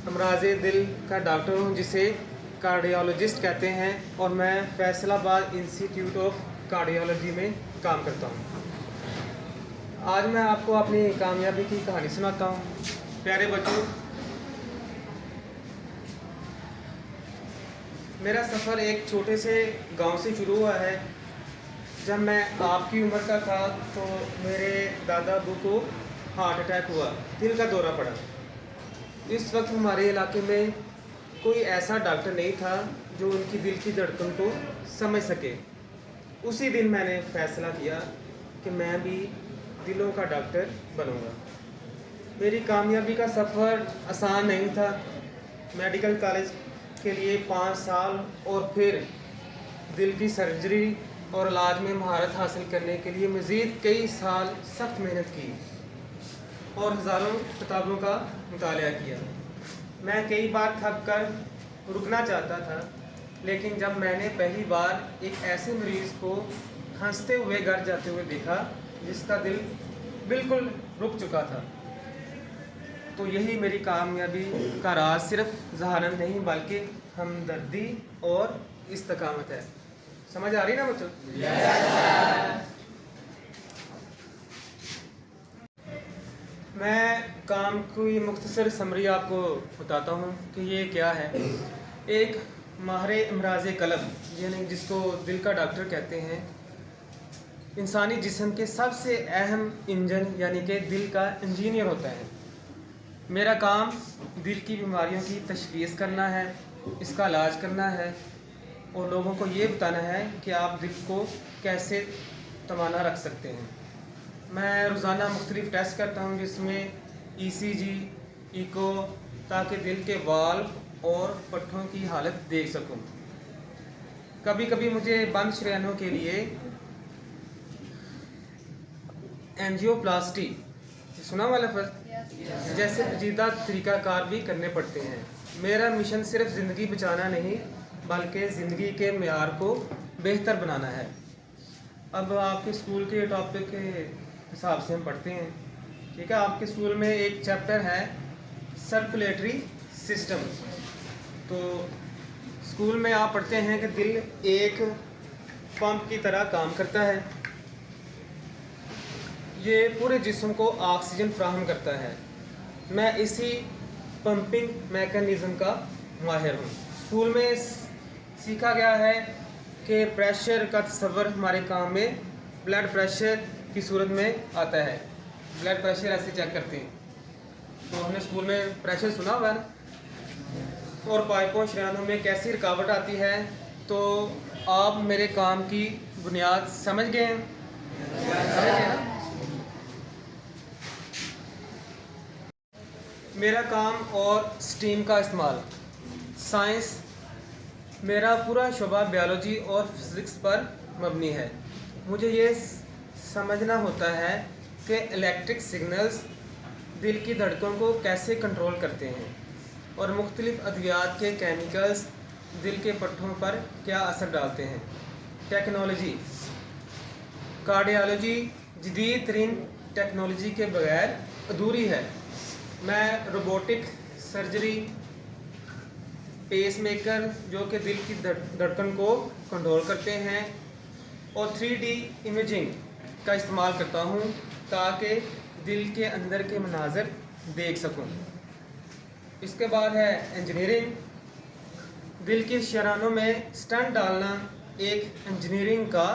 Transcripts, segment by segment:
अमराज़ दिल का डॉक्टर हूँ, जिसे कार्डियोलॉजिस्ट कहते हैं, और मैं फैसलाबाद इंस्टीट्यूट ऑफ कार्डियोलॉजी में काम करता हूँ। आज मैं आपको अपनी कामयाबी की कहानी सुनाता हूँ। प्यारे बच्चों, मेरा सफ़र एक छोटे से गांव से शुरू हुआ है। जब मैं आपकी उम्र का था तो मेरे दादा अबू को हार्ट अटैक हुआ, दिल का दौरा पड़ा। इस वक्त हमारे इलाके में कोई ऐसा डॉक्टर नहीं था जो उनकी दिल की धड़कन को समझ सके। उसी दिन मैंने फैसला किया कि मैं भी दिलों का डॉक्टर बनूंगा। मेरी कामयाबी का सफ़र आसान नहीं था। मेडिकल कॉलेज के लिए 5 साल और फिर दिल की सर्जरी और इलाज में महारत हासिल करने के लिए मज़ीद कई साल सख्त मेहनत की और हज़ारों किताबों का मुतालिया किया। मैं कई बार थक कर रुकना चाहता था, लेकिन जब मैंने पहली बार एक ऐसे मरीज़ को हंसते हुए घर जाते हुए देखा जिसका दिल बिल्कुल रुक चुका था, तो यही मेरी कामयाबी का राज सिर्फ ज़हानत नहीं बल्कि हमदर्दी और इस्तकामत है। समझ आ रही ना बच्चों? मैं काम की मुख्तसर समरी आपको बताता हूँ कि ये क्या है। एक माहिर अमराज़ कल्ब, यानी जिसको दिल का डॉक्टर कहते हैं, इंसानी जिस्म के सबसे अहम इंजन यानी कि दिल का इंजीनियर होता है। मेरा काम दिल की बीमारियों की तशख़ीस करना है, इसका इलाज करना है और लोगों को ये बताना है कि आप दिल को कैसे तवाना रख सकते हैं। मैं रोज़ाना मुख्तलिफ़ टेस्ट करता हूँ, जिसमें ECG, इको, ताकि दिल के वाल्व और पट्ठों की हालत देख सकूँ। कभी कभी मुझे बंद शरीयानों के लिए एंजियोप्लास्टी, सुना वाला पर जैसे पेचीदा तरीक़ाकार भी करने पड़ते हैं। मेरा मिशन सिर्फ ज़िंदगी बचाना नहीं बल्कि ज़िंदगी के मेयार को बेहतर बनाना है। अब आपके स्कूल के टॉपिक के हिसाब से हम पढ़ते हैं, ठीक है। आपके स्कूल में एक चैप्टर है सर्कुलेटरी सिस्टम। तो स्कूल में आप पढ़ते हैं कि दिल एक पंप की तरह काम करता है। ये पूरे जिस्म को ऑक्सीजन फराहम करता है। मैं इसी पंपिंग मैकेनिज़्म का माहिर हूँ। स्कूल में सीखा गया है कि प्रेशर का तस्वर हमारे काम में ब्लड प्रेशर की सूरत में आता है। ब्लड प्रेशर ऐसे चेक करते हैं, तो हमने स्कूल में प्रेशर सुना हुआ है ना। और पाइपों शरीयानों में कैसी रुकावट आती है। तो आप मेरे काम की बुनियाद समझ गए हैं? समझ गए ना? मेरा काम और स्टीम का इस्तेमाल। साइंस, मेरा पूरा शोबा बायोलॉजी और फिज़िक्स पर मबनी है। मुझे ये समझना होता है कि इलेक्ट्रिक सिग्नल्स दिल की धड़कन को कैसे कंट्रोल करते हैं और मुख्तलिफ़ अद्वियात के केमिकल्स दिल के पट्ठों पर क्या असर डालते हैं। टेक्नोलॉजी, कार्डियोलॉजी जदीद तरीन टेक्नोलॉजी के बगैर अधूरी है। मैं रोबोटिक सर्जरी, पेसमेकर जो कि दिल की धड़कन को कंट्रोल करते हैं, और 3D इमेजिंग का इस्तेमाल करता हूँ ताकि दिल के अंदर के मनाज़र देख सकूँ। इसके बाद है इंजीनियरिंग। दिल के शरानों में स्टंट डालना एक इंजीनियरिंग का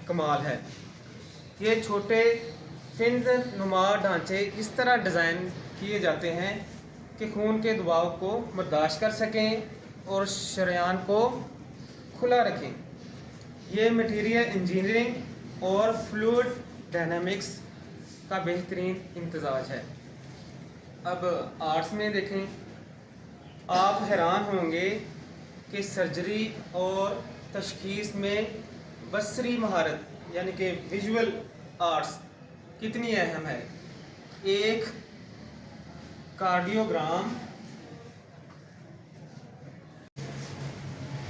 कमाल है। ये छोटे फिंद नुमा ढांचे इस तरह डिज़ाइन किए जाते हैं कि खून के दबाव को बर्दाश्त कर सकें और शरेयान को खुला रखें। ये मटीरियल इंजीनियरिंग और फ्लूइड डायनामिक्स का बेहतरीन इम्तजाज है। अब आर्ट्स में देखें, आप हैरान होंगे कि सर्जरी और तशख़ीस में बसरी महारत यानी कि विजुअल आर्ट्स कितनी अहम है। एक कार्डियोग्राम,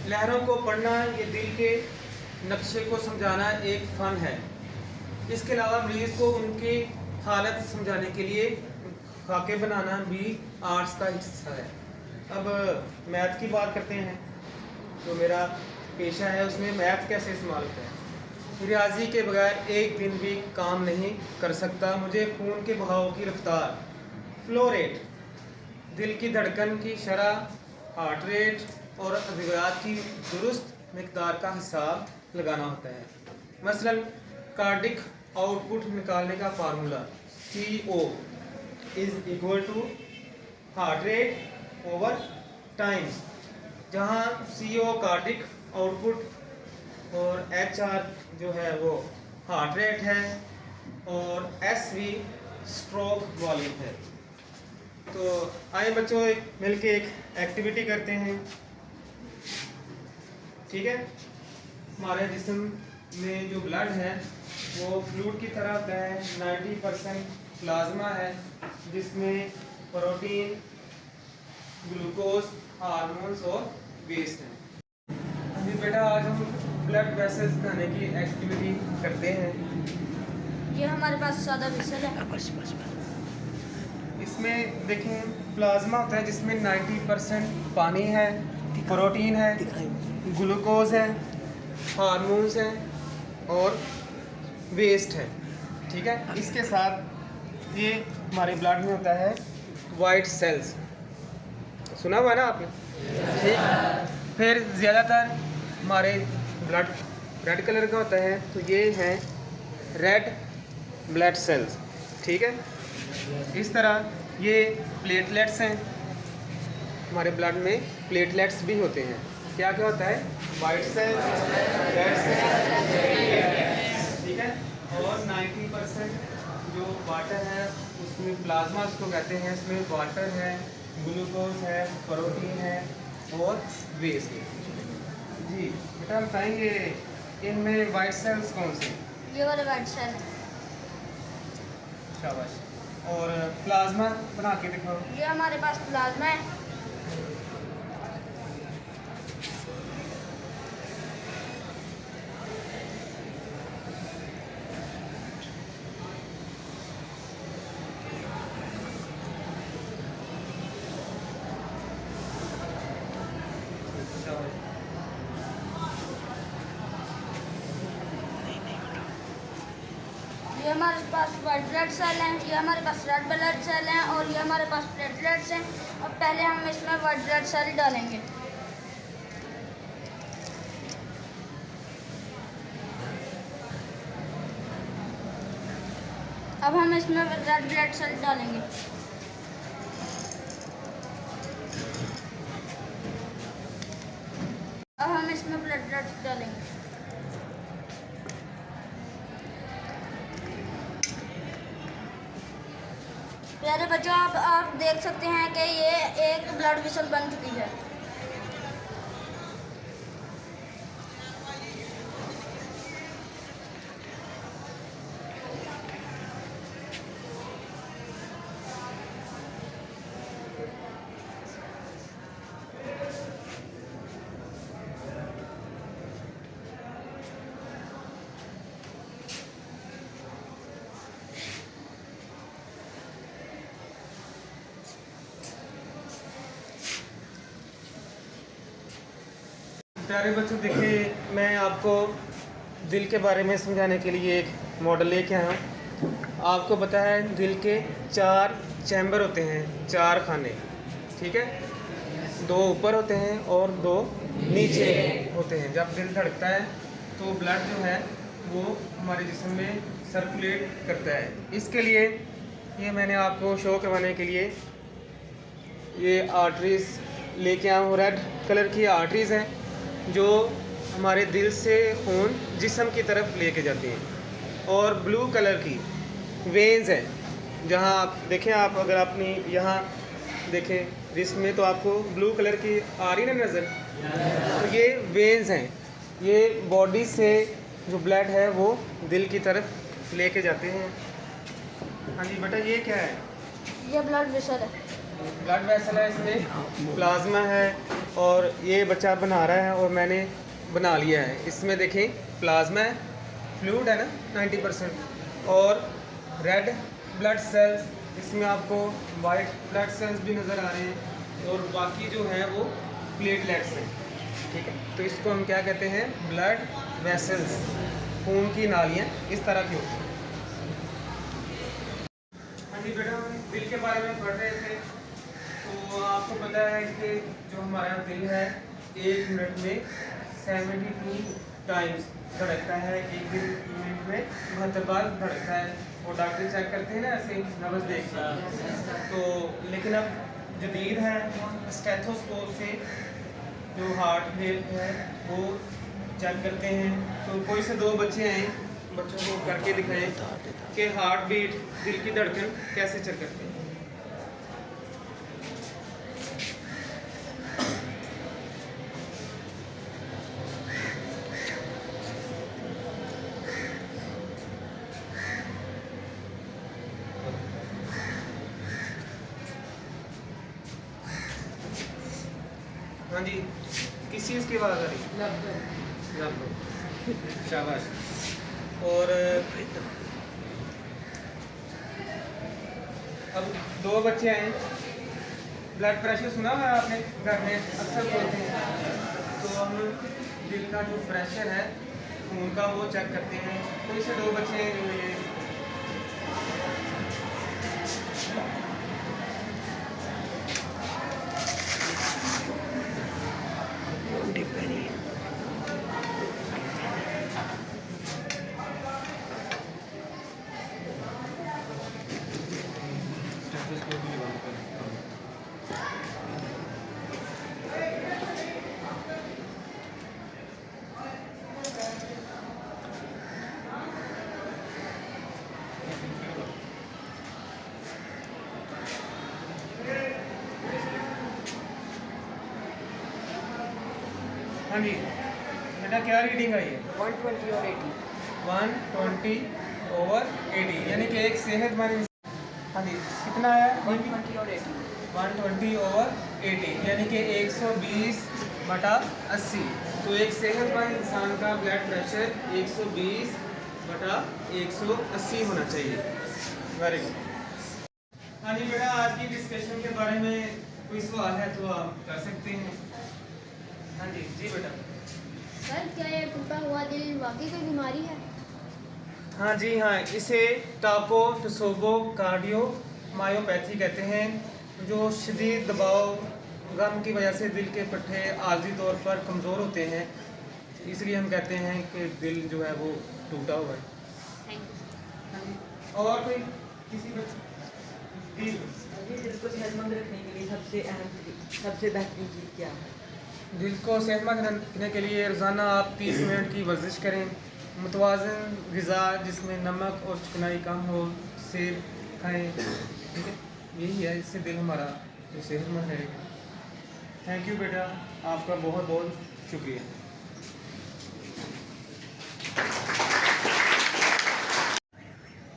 लहरों को पढ़ना, ये दिल के नक्शे को समझाना एक फ़न है। इसके अलावा मरीज़ को उनकी हालत समझाने के लिए खाके बनाना भी आर्ट्स का हिस्सा है। अब मैथ की बात करते हैं। जो मेरा पेशा है उसमें मैथ कैसे इस्तेमाल होता है। रियाजी के बगैर एक दिन भी काम नहीं कर सकता। मुझे खून के बहाव की रफ्तार, फ्लो रेट, दिल की धड़कन की शरह, हार्ट रेट और अद्वियात की दुरुस्त मिकदार का हिसाब लगाना होता है। मसलन कार्डिक आउटपुट निकालने का formula CO is equal to heart rate over time, जहाँ CO कार्डिक आउटपुट और HR जो है वो हार्ट रेट है और SV स्ट्रोक वॉल्यूम है। तो आइए बच्चों मिलके एक एक्टिविटी करते हैं, ठीक है। हमारे जिस्म में जो ब्लड है वो फ्लूइड की तरह होता है। 90% प्लाज्मा है जिसमें प्रोटीन, ग्लूकोज, हार्मोन्स और वेस्ट है। अभी बेटा आज हम ब्लड वेसल्स बनाने की एक्टिविटी करते हैं। ये हमारे पास सादा विसल है। इसमें देखें प्लाज्मा होता है जिसमें 90% पानी है, प्रोटीन है, ग्लूकोज है, हार्मोन्स हैं और वेस्ट है, ठीक है। इसके साथ ये हमारे ब्लड में होता है वाइट सेल्स, सुना हुआ है ना आपने, ठीक। फिर ज़्यादातर हमारे ब्लड रेड कलर का होता है, तो ये हैं रेड ब्लड सेल्स, ठीक है। इस तरह ये प्लेटलेट्स हैं, हमारे ब्लड में प्लेटलेट्स भी होते हैं। क्या क्या होता है, वाइट सेल, रेड सेल, ठीक है। और 90% जो वाटर है उसमें प्लाज्मा उसको कहते हैं, इसमें वाटर है, ग्लूकोज है, प्रोटीन है और वेस्ट है। जी बेटा हम बताएंगे इनमें वाइट सेल्स कौन से, ये वाले वाइट सेल, शाबाश। और प्लाज्मा बना के दिखाओ। ये हमारे पास प्लाज्मा है। ये हमारे पास वाइट ब्लड सेल हैं, ये हमारे पास रेड ब्लड सेल हैं और ये हमारे पास प्लेटलेट्स हैं। और पहले हम इसमें वाइट ब्लड सेल डालेंगे। अब हम इसमें रेड ब्लड सेल डालेंगे। अब हम इसमें प्लेटलेट्स डालेंगे। प्यारे बच्चों, आप देख सकते हैं कि ये एक ब्लड वेसल बन चुकी है। प्यारे बच्चों देखिए, मैं आपको दिल के बारे में समझाने के लिए एक मॉडल लेके आया हूँ। आपको पता है दिल के 4 चैम्बर होते हैं, 4 खाने, ठीक है। 2 ऊपर होते हैं और 2 नीचे होते हैं। जब दिल धड़कता है तो ब्लड जो है वो हमारे जिस्म में सर्कुलेट करता है। इसके लिए ये मैंने आपको शो करवाने के लिए ये आर्टरीज लेके आया हूँ। रेड कलर की आर्टरीज हैं जो हमारे दिल से खून जिस्म की तरफ लेके जाती हैं, और ब्लू कलर की वेन्स हैं जहाँ आप देखें, आप अगर अपनी यहाँ देखें रिस्ट में तो आपको ब्लू कलर की आ रही ना नज़र, तो ये वेन्स हैं, ये बॉडी से जो ब्लड है वो दिल की तरफ लेके जाते हैं। हाँ जी बेटा, ये क्या है, ये ब्लड वेसल है। ब्लड वेसल है, इसमें प्लाज्मा है और ये बच्चा बना रहा है और मैंने बना लिया है। इसमें देखें प्लाज्मा है, फ्लूइड है ना 90%, और रेड ब्लड सेल्स, इसमें आपको वाइट ब्लड सेल्स भी नज़र आ रहे हैं, और बाकी जो है वो प्लेटलेट्स हैं। ठीक है, तो इसको हम क्या कहते हैं, ब्लड वेसल्स, खून की नालियाँ इस तरह की होती हैं। हाँ जी बेटा, हम दिल के बारे में पढ़ रहे थे। तो आपको पता है कि जो हमारा दिल है 1 मिनट में 72 टाइम्स धड़कता है, 1 मिनट में 72 बार धड़कता है। और डॉक्टर चेक करते हैं ना ऐसे नब्ज़ देख कर। तो लेकिन अब जदीद है स्टेथोस्कोप से जो हार्ट रेट है वो चेक करते हैं। तो कोई से 2 बच्चे आए, बच्चों को करके दिखाएं कि हार्ट बीट, दिल की धड़कन कैसे चेक करते हैं। हाँ जी, किस चीज़ की आवाज़ आ रही है? शाबाश। और अब 2 बच्चे आए, ब्लड प्रेशर सुना हुआ है आपने घर में, अक्सर बोलते हैं। तो हम दिल का जो प्रेशर है खून का वो चेक करते हैं। कोई से 2 बच्चे हैं जो ये हाँ जी बेटा, क्या रीडिंग आई है? 120 और 80। 120/80, यानी कि एक सेहतमंद इंसान। हाँ जी, कितना है? 120 और 80। 120/80, यानी कि 120/80। तो एक सेहतमंद इंसान का ब्लड प्रेशर 120/180 होना चाहिए। Very good. हाँ जी बेटा, आज की डिस्कशन के बारे में कोई सवाल है तो आप कर सकते हैं। हाँ जी जी बेटा। सर क्या ये टूटा हुआ दिल वाकई कोई बीमारी है? हाँ जी हाँ, इसे टाकोटसोबो कार्डियोमायोपैथी कहते हैं। जो शदीद दबाव गम की वजह से दिल के पट्टे आर्जी तौर पर कमज़ोर होते हैं, इसलिए हम कहते हैं कि दिल जो है वो टूटा हुआ है। Thank you. और कोई किसी बच्चे जी? दिल को सेहतमंद रखने के लिए सबसे बेहतरीन चीज़ क्या है? दिल को सेहतमंद रखने के लिए रोज़ाना आप 30 मिनट की वर्जिश करें। मुतवाज़न ग़िज़ा जिसमें नमक और चिकनाई कम हो, सेब खाएँ। ठीक है, यही है, इससे दिल हमारा जो सेहतमंद रहेगा। थैंक यू बेटा, आपका बहुत बहुत शुक्रिया।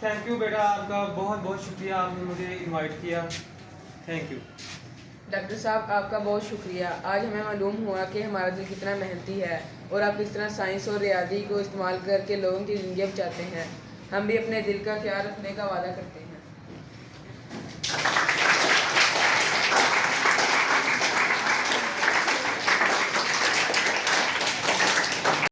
थैंक यू बेटा, आपका बहुत बहुत शुक्रिया, आपने मुझे इनवाइट किया। Thank you. डॉक्टर साहब आपका बहुत शुक्रिया। आज हमें मालूम हुआ कि हमारा दिल कितना मेहनती है और आप किस तरह साइंस और रियादी को इस्तेमाल करके लोगों की ज़िंदगी बचाते हैं। हम भी अपने दिल का ख्याल रखने का वादा करते हैं।